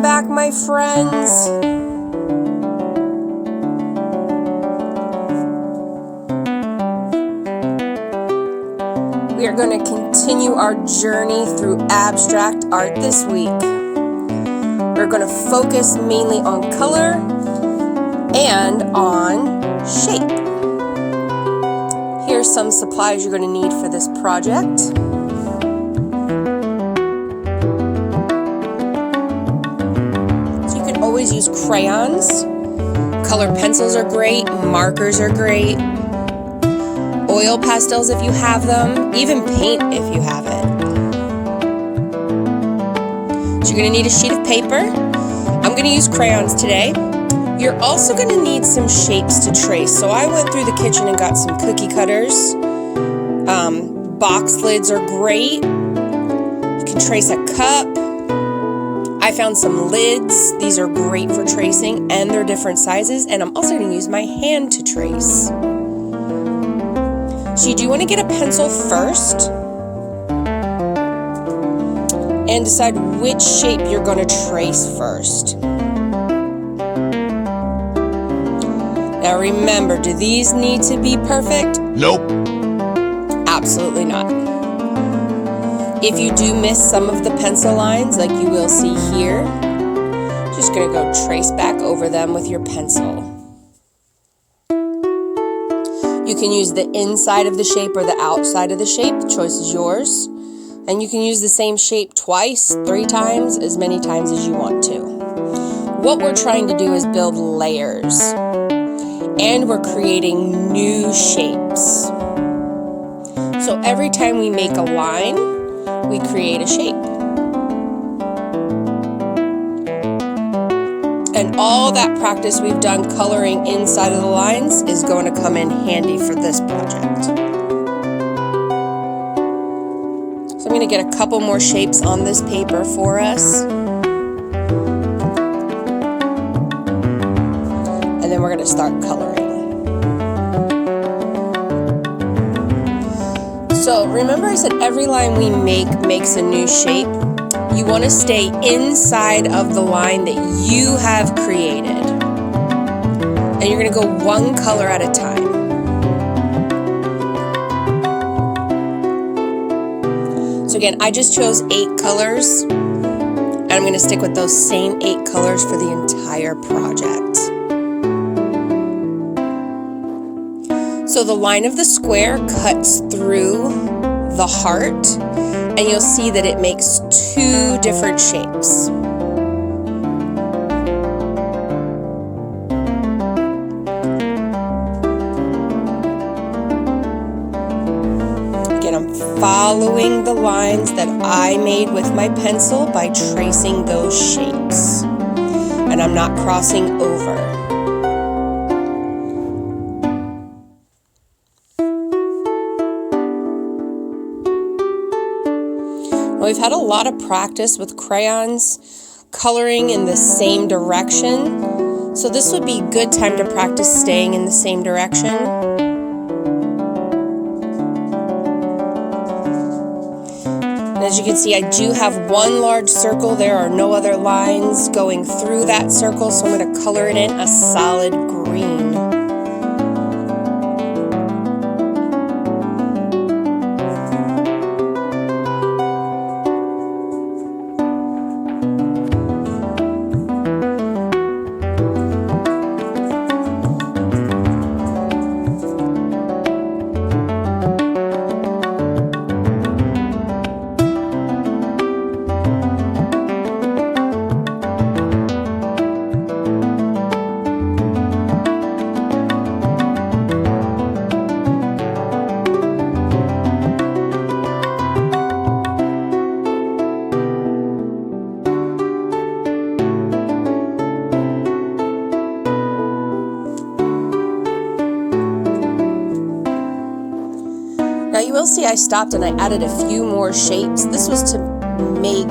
Welcome back, my friends. We are going to continue our journey through abstract art this week. We're going to focus mainly on color and on shape. Here's some supplies you're going to need for this project. So you can always use crayons. Colored pencils are great. Markers are great. Oil pastels if you have them. Even paint if you have it. So you're going to need a sheet of paper. I'm going to use crayons today. You're also going to need some shapes to trace. So I went through the kitchen and got some cookie cutters. Box lids are great. You can trace a cup. I found some lids. These are great for tracing, and they're different sizes. And I'm also going to use my hand to trace. So you do want to get a pencil first and decide which shape you're going to trace first. Now remember, do these need to be perfect? Nope. Absolutely not. If you do miss some of the pencil lines, like you will see here, just going to go trace back over them with your pencil. You can use the inside of the shape or the outside of the shape. The choice is yours. And you can use the same shape twice, 3 times, as many times as you want to. What we're trying to do is build layers. And we're creating new shapes. So every time we make a line, we create a shape. And all that practice we've done coloring inside of the lines is going to come in handy for this project. So I'm going to get a couple more shapes on this paper for us. And then we're going to start coloring. So remember I said every line we make makes a new shape. You want to stay inside of the line that you have created. And you're going to go one color at a time. So again, I just chose 8 colors. And I'm going to stick with those same 8 colors for the entire project. So the line of the square cuts through the heart. And you'll see that it makes 2 different shapes. Again, I'm following the lines that I made with my pencil by tracing those shapes. And I'm not crossing over. We've had a lot of practice with crayons coloring in the same direction, so this would be a good time to practice staying in the same direction. And as you can see, I do have one large circle. There are no other lines going through that circle, so I'm going to color it in a solid green. Now you will see I stopped and I added a few more shapes. This was to make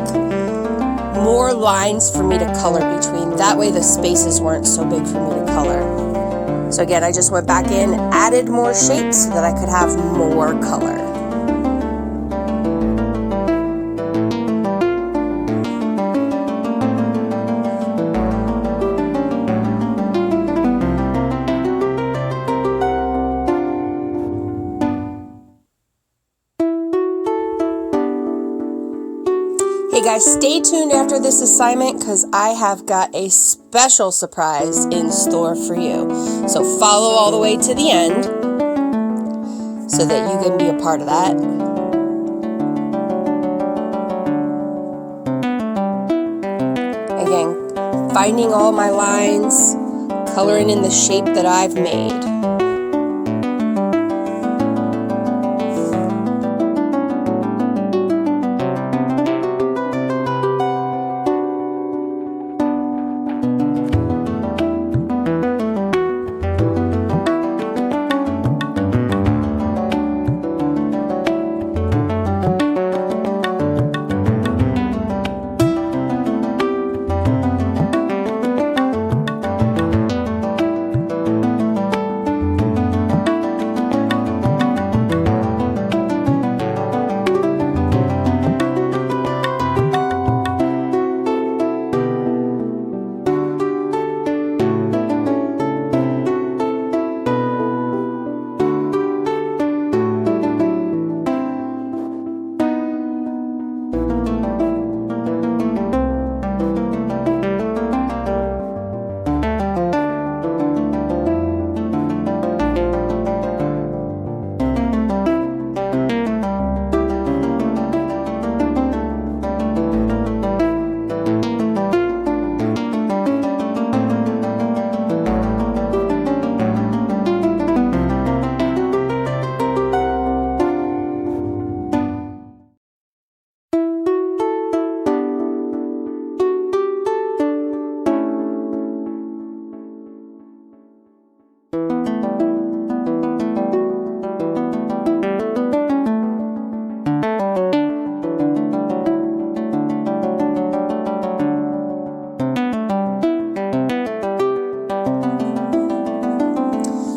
more lines for me to color between. That way the spaces weren't so big for me to color. So again, I just went back in, added more shapes so that I could have more color. guys, stay tuned after this assignment because I have got a special surprise in store for you. So follow all the way to the end so that you can be a part of that. Again, finding all my lines, coloring in the shape that I've made.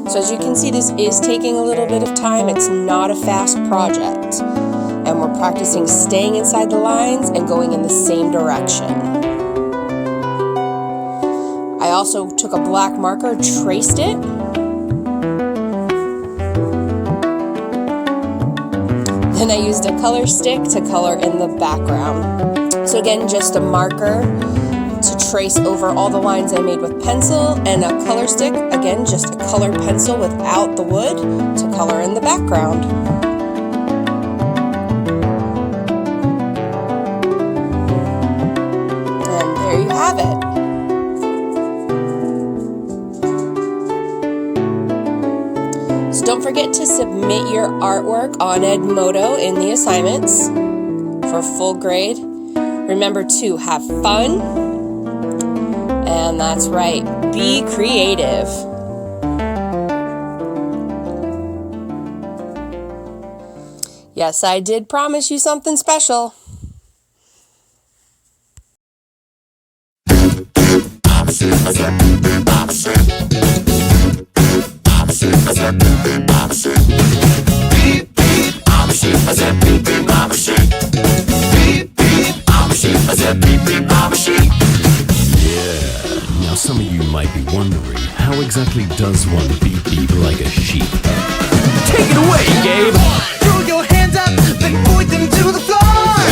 So as you can see, this is taking a little bit of time. It's not a fast project. And we're practicing staying inside the lines and going in the same direction. I also took a black marker, traced it. Then I used a color stick to color in the background. So again, just a marker to trace over all the lines I made with pencil, and a color stick, again, just a colored pencil without the wood to color in the background. And there you have it. So don't forget to submit your artwork on Edmodo in the assignments for full grade. Remember to have fun. And that's right, be creative. Yes, I did promise you something special. Now some of you might be wondering, how exactly does one beep like a sheep? Take it away, Gabe! Throw your hands up, then point them to the floor.